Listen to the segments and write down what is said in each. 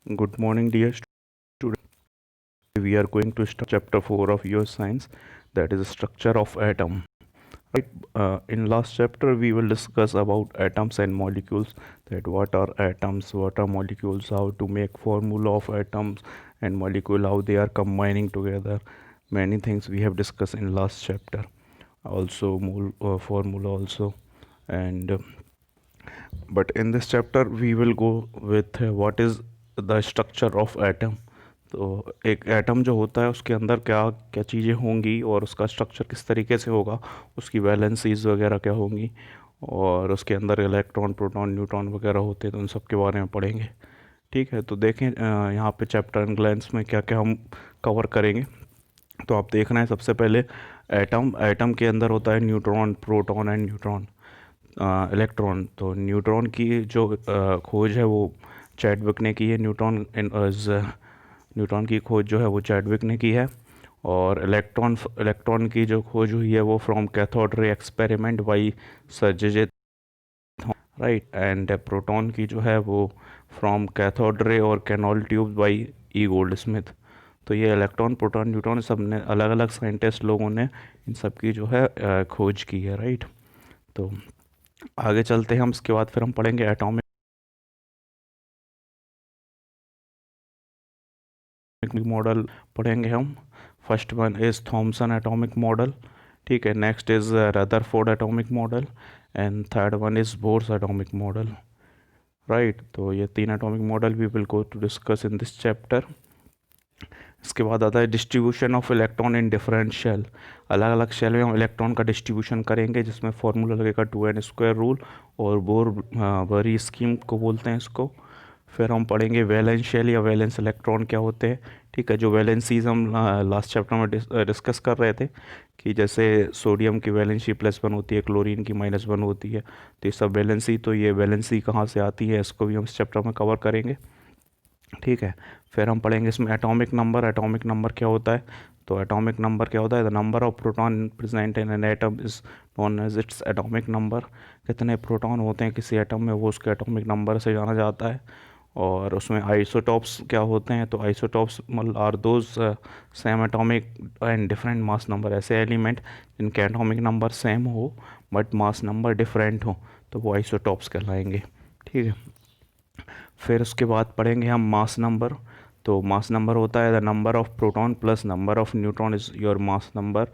Good morning, dear students. We are going to start chapter 4 of your science, that is structure of atom. Right. In last chapter, we will discuss about atoms and molecules. That what are atoms, what are molecules, how to make formula of atoms and molecule, how they are combining together. Many things we have discussed in last chapter. Also, formula also, and but in this chapter we will go with what is the structure of atom. तो एक atom जो होता है उसके अंदर क्या क्या चीज़ें होंगी और उसका स्ट्रक्चर किस तरीके से होगा, उसकी वैलेंसीज वगैरह क्या होंगी, और उसके अंदर इलेक्ट्रॉन प्रोटॉन न्यूट्रॉन वगैरह होते हैं, तो उन सब के बारे में पढ़ेंगे। ठीक है, तो देखें यहाँ पे चैप्टर एंड ग्लैंस में क्या क्या हम कवर करेंगे। तो आप देख रहे हैं सबसे पहले एटम एटम के अंदर होता है neutron proton and neutron electron. तो न्यूट्रॉन की जो खोज है वो चैडविक ने की है। न्यूट्रॉन की खोज जो है वो चैडविक ने की है। और इलेक्ट्रॉन की जो खोज हुई है वो from cathode ray experiment by sir J right. And proton की जो है वो फ्रॉम कैथोड रे और canal tube by E Goldstein. तो ये इलेक्ट्रॉन प्रोटॉन न्यूट्रॉन सब ने अलग अलग साइंटिस्ट लोगों ने इन सब की जो है खोज की है, राइट। तो आगे चलते हैं हम, इसके बाद फिर हम पढ़ेंगे एटॉमिक मॉडल पढ़ेंगे हम। First one is Thomson atomic model, ठीक है। Next is Rutherford atomic model and third one is Bohr's atomic model, right. तो ये तीन atomic model we will go to discuss in this chapter. इसके बाद आता है distribution of electron in different shell. अलग अलग शेल में हम इलेक्ट्रॉन का डिस्ट्रीब्यूशन करेंगे, जिसमें फॉर्मूला लगेगा 2n² रूल और बोर स्कीम को बोलते हैं इसको। फिर हम पढ़ेंगे वैलेंस शेल या वैलेंस इलेक्ट्रॉन क्या होते हैं, ठीक है। जो वैलेंसीज हम लास्ट चैप्टर में डिस्कस कर रहे थे कि जैसे सोडियम की वैलेंसी +1 होती है, क्लोरीन की -1 होती है, तो ये सब वैलेंसी, तो ये वैलेंसी कहाँ से आती है इसको भी हम इस चैप्टर में कवर करेंगे, ठीक है। फिर हम पढ़ेंगे इसमें एटॉमिक नंबर। एटॉमिक नंबर क्या होता है? तो एटॉमिक नंबर क्या होता है? The number of proton present in an atom is known as its atomic number. कितने प्रोटॉन होते हैं किसी एटम में वो उसके एटॉमिक नंबर से जाना जाता है। और उसमें आइसोटॉप्स क्या होते हैं? तो isotopes are those same atomic and different mass number. ऐसे एलिमेंट जिनके एटॉमिक नंबर सेम हो बट मास नंबर डिफरेंट हो तो वो आइसोटॉप्स कहलाएंगे, ठीक है। फिर उसके बाद पढ़ेंगे हम मास नंबर। तो मास नंबर होता है the number of proton plus number of neutron is your mass number.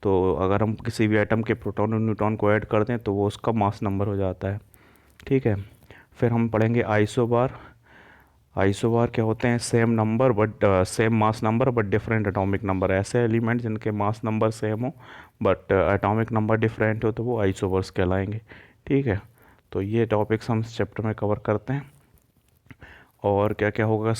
तो अगर हम किसी भी एटम के प्रोटॉन और न्यूट्रॉन को ऐड कर दें तो वो उसका मास नंबर हो जाता है, ठीक है। फिर हम पढ़ेंगे आइसोबार। आइसोबार क्या होते हैं? Same number but same mass number but different atomic number. ऐसे एलिमेंट जिनके मास नंबर सेम हो बट एटॉमिक नंबर डिफरेंट हो तो वो आइसोबर्स कहलाएंगे, ठीक है। तो ये टॉपिक्स हम इस चैप्टर में कवर करते हैं। और क्या क्या होगा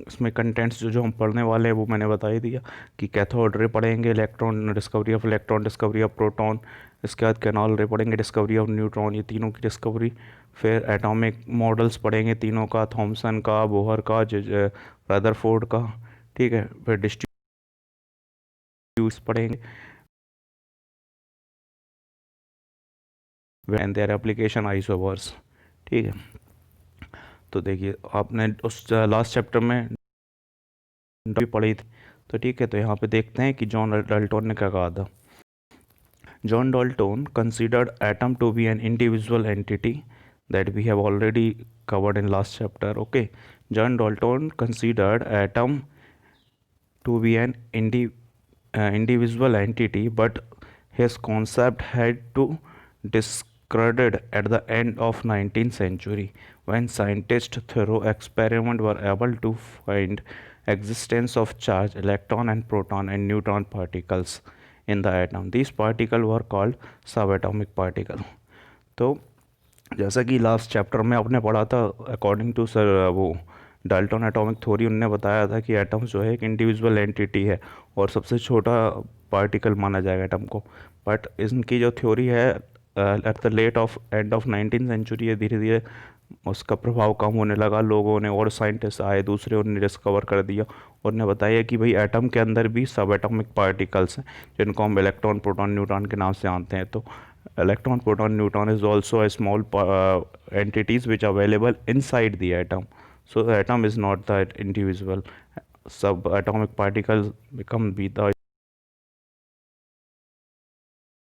इसमें कंटेंट्स जो जो हम पढ़ने वाले हैं वो मैंने बता ही दिया कि कैथोड रे पढ़ेंगे, electron discovery of electron, discovery of proton. इसके बाद कैनॉल रे पढ़ेंगे, डिस्कवरी ऑफ न्यूट्रॉन, ये तीनों की डिस्कवरी। फिर एटॉमिक मॉडल्स पढ़ेंगे तीनों का, थॉमसन का, बोहर का, रदरफोर्ड का, ठीक है। फिर डिस्ट्रीब्यूट्स पढ़ेंगे एंड देयर एप्लीकेशन आइसोबर्स, ठीक है। तो देखिए आपने उस लास्ट चैप्टर में भी पढ़ी थी, तो ठीक है। तो यहाँ पे देखते हैं कि जॉन डाल्टन ने क्या कहा था। John Dalton considered atom to be an individual entity that we have already covered in last chapter, okay. John Dalton considered atom to be an individual entity, but his concept had to discarded at the end of 19th century when scientists through experiment were able to find existence of charge, electron and proton and neutron particles in the atom. These particles were called subatomic particle. तो जैसा कि last chapter में आपने पढ़ा था, according to sir वो Dalton atomic theory, उनने बताया था कि एटम जो है एक इंडिविजुअल एंटिटी है और सबसे छोटा पार्टिकल माना जाएगा एटम को। बट इनकी जो थ्योरी है at the late of end of 19th century, ये धीरे धीरे उसका प्रभाव कम होने लगा। लोगों ने और साइंटिस्ट आए दूसरे, उन्होंने डिस्कवर कर दिया और ने बताया कि भाई एटम के अंदर भी सब एटॉमिक पार्टिकल्स हैं जिनको हम इलेक्ट्रॉन प्रोटॉन न्यूट्रॉन के नाम से जानते हैं। तो electron proton neutron is also a small entities which are available inside the atom. So the atom is not that individual. Subatomic particles become be the.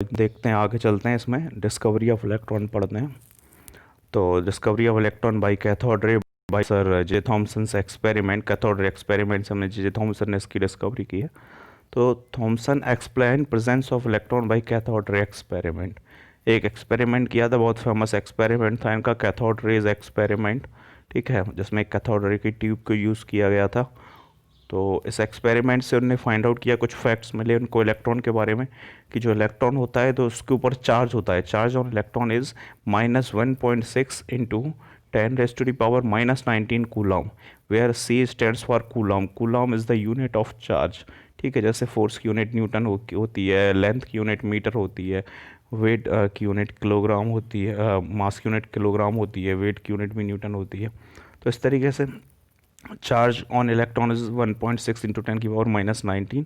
देखते हैं, आगे चलते हैं, इसमें डिस्कवरी ऑफ इलेक्ट्रॉन पढ़ते हैं। तो discovery of electron by cathode ray by sir J Thomson experiment, cathode ray experiment से हमने जे थॉमसन ने इसकी डिस्कवरी की है। तो Thomson explain presence of electron by cathode ray experiment. एक एक्सपेरिमेंट किया था, बहुत फेमस एक्सपेरिमेंट था इनका, कैथोड रेज एक्सपेरिमेंट, ठीक है, जिसमें कैथोड रे की ट्यूब को यूज़ किया गया था। तो इस एक्सपेरिमेंट से उन्होंने फाइंड आउट किया, कुछ फैक्ट्स मिले उनको इलेक्ट्रॉन के बारे में, कि जो इलेक्ट्रॉन होता है तो उसके ऊपर चार्ज होता है, charge on electron is -1.6 into 10⁻⁻19 coulomb, where C stands for coulomb. Coulomb is the unit of charge, ठीक है। जैसे फोर्स की यूनिट न्यूटन होती है, लेंथ की यूनिट मीटर होती है, वेट की यूनिट किलोग्राम होती है, मास की यूनिट किलोग्राम होती है, वेट की यूनिट भी न्यूटन होती है। तो इस तरीके से charge on electron is 1.6 into 10⁻⁻19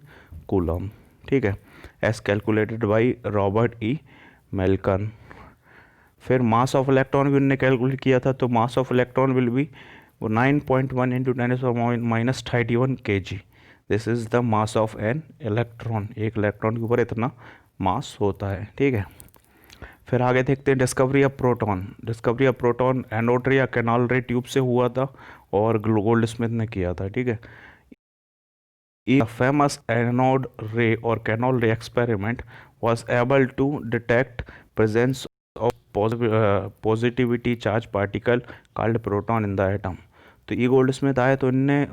coulomb, ठीक है, as calculated by Robert E Millikan. फिर मास ऑफ इलेक्ट्रॉन भी उन्होंने कैलकुलेट किया था, तो मास of electron will be 9.1 into 10⁻31 kg। This is the mass of an electron. एक इलेक्ट्रॉन के ऊपर इतना मास होता है, ठीक है। फिर आगे देखते हैं discovery of proton. Discovery of proton anode रे या कैनाल रे ट्यूब से हुआ था, और गोल्ड स्मिथ ने किया था, ठीक है। A famous anode ray or canal ray experiment was able to detect presence of positivity charge particle called proton in the atom। तो ये गोल्ड स्मिथ आए तो इनने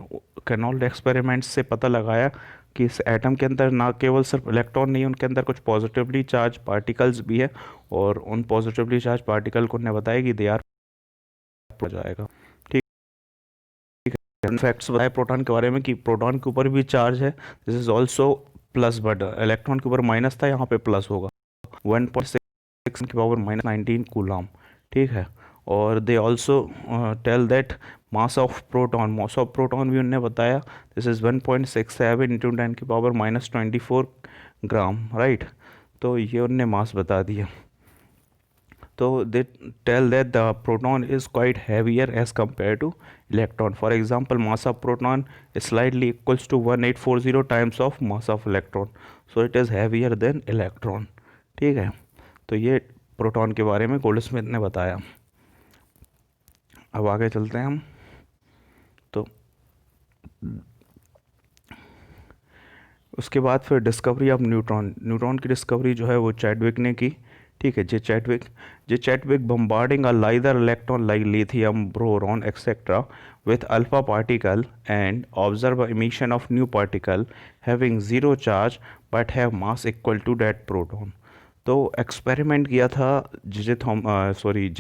कैनॉल एक्सपेरिमेंट से पता लगाया कि इस एटम के अंदर ना केवल सिर्फ इलेक्ट्रॉन नहीं, उनके अंदर कुछ पॉजिटिवली चार्ज पार्टिकल्स भी है, और उन पॉजिटिवली चार्ज पार्टिकल को उन्हें बताया कि दे आर हो जाएगा, ठीक है। फैक्ट्स बताए प्रोटॉन के बारे में कि प्रोटॉन के ऊपर भी चार्ज है, this is also plus, but electron के ऊपर माइनस था, यहाँ पे प्लस होगा, 1.6 की पावर -19 कूलम, ठीक है। और they also tell that mass of proton भी उन्होंने बताया, दिस इज़ 1.67 इंटू 10 की पावर -24 ग्राम, राइट। तो ये उनने मास बता दिया। तो they tell that the proton is quite heavier as compare to electron. For example mass of proton is slightly equals to 1840 times of mass of electron, so it is heavier than electron, ठीक है। तो ये proton के बारे में gold Smith ने बताया। अब आगे चलते हैं हम। तो उसके बाद फिर डिस्कवरी ऑफ न्यूट्रॉन। न्यूट्रॉन की डिस्कवरी जो है वो चैडविक ने की, ठीक है। J Chadwick bombarding a lighter electron like lithium, boron etcetera with alpha particle and observe emission of new particle having zero charge but have mass equal to that proton। तो experiment किया था जे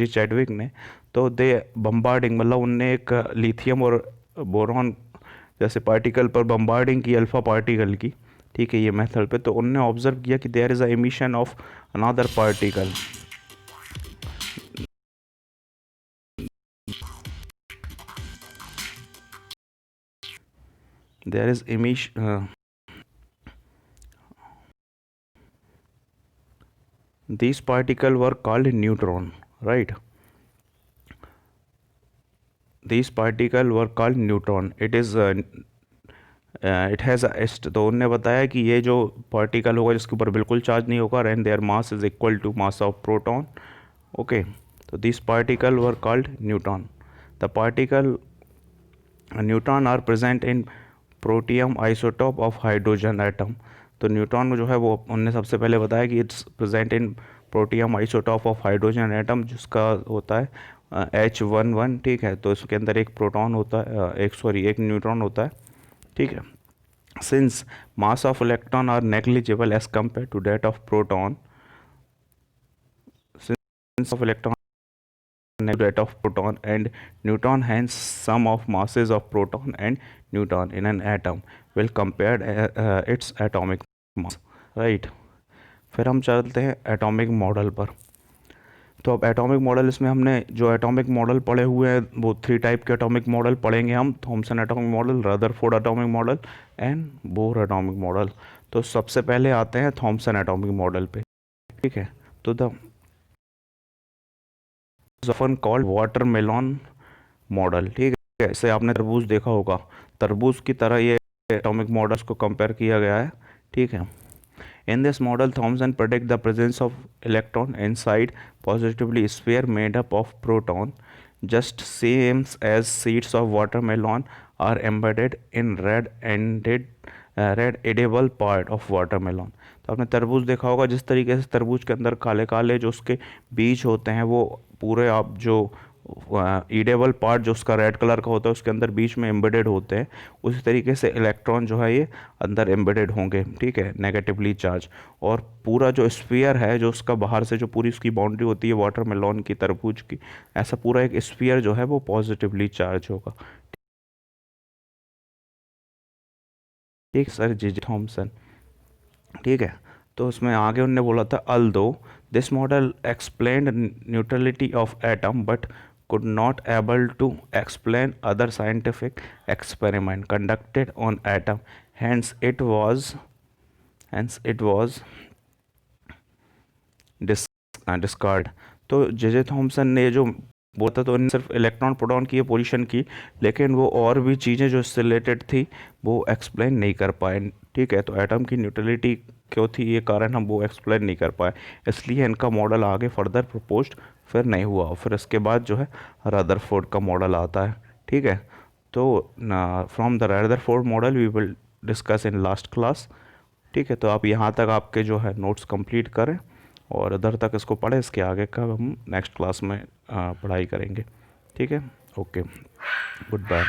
Chadwick ने। तो दे bombarding मतलब उनने एक lithium और boron जैसे पार्टिकल पर बम्बार्डिंग की, अल्फा पार्टिकल की, ठीक है, ये मेथड पे। तो उनने ऑब्जर्व किया कि there is a emission of another particle, there is emission, these particle were called neutron, right? These particle were called neutron। It has तो उन्होंने बताया कि ये जो पार्टिकल होगा जिसके ऊपर बिल्कुल चार्ज नहीं होगा, and their mass is equal to mass of proton, okay. तो this particle were called neutron. The particle neutron are present in protium isotope of hydrogen atom. तो न्यूट्रॉन जो है वो उनने सबसे पहले बताया कि it's present in protium isotope of hydrogen atom, जिसका होता है H11, ठीक है। तो इसके अंदर एक प्रोटॉन होता है, एक न्यूट्रॉन होता है, ठीक है। Since mass of electron are negligible as compare to that of proton, since of electron that of proton and neutron, hence sum of masses of proton and neutron in an atom will compare its atomic mass, right। फिर हम चलते हैं atomic model पर। तो अब atomic model, इसमें हमने जो एटॉमिक मॉडल पढ़े हुए हैं वो 3 टाइप के एटॉमिक मॉडल पढ़ेंगे हम, Thomson atomic model, Rutherford atomic model and Bohr atomic model. तो सबसे पहले आते हैं थॉमसन एटॉमिक मॉडल पे, ठीक है। तो the often called watermelon model, ठीक है। इसे आपने तरबूज देखा होगा, तरबूज की तरह ये एटॉमिक मॉडल्स को कंपेयर किया गया है। ठीक है, in this model Thomson predict the presence of electron inside positively sphere made up of proton, just same as seeds of watermelon are embedded in red edible part of watermelon। तो आपने तरबूज देखा होगा, जिस तरीके से तरबूज के अंदर काले काले जो उसके बीज होते हैं वो पूरे आप जो ईडेबल पार्ट जो उसका रेड कलर का होता है उसके अंदर बीच में एम्बेडेड होते हैं, उसी तरीके से इलेक्ट्रॉन जो है ये अंदर एम्बेडेड होंगे। ठीक है, नेगेटिवली चार्ज। और पूरा जो स्फीयर है, जो उसका बाहर से जो पूरी उसकी बाउंड्री होती है वाटरमेलन की, तरबूज की, ऐसा पूरा एक स्फीयर जो है वो पॉजिटिवली चार्ज होगा। ठीक सर, जी जी थॉमसन। ठीक है, तो उसमें आगे उनने बोला था although this model explained neutrality of atom but could not able to explain other scientific experiment conducted on atom, hence it was discard. तो जे थॉमसन ने जो बोला तो उन्होंने सिर्फ इलेक्ट्रॉन प्रोटॉन की पोजीशन की, लेकिन वो और भी चीज़ें जो इससे रिलेटेड थी वो एक्सप्लेन नहीं कर पाए। ठीक है, तो एटम की न्यूट्रलिटी क्यों थी ये कारण हम वो एक्सप्लेन नहीं कर पाए, इसलिए इनका मॉडल आगे फर्दर प्रपोज्ड फिर नहीं हुआ। फिर इसके बाद जो है रदरफोर्ड का मॉडल आता है। ठीक है, तो from the Rutherford model we will discuss in last class. ठीक है, तो आप यहाँ तक आपके जो है नोट्स कंप्लीट करें और इधर तक इसको पढ़ें, इसके आगे का हम नेक्स्ट क्लास में पढ़ाई करेंगे। ठीक है, ओके, गुड बाय।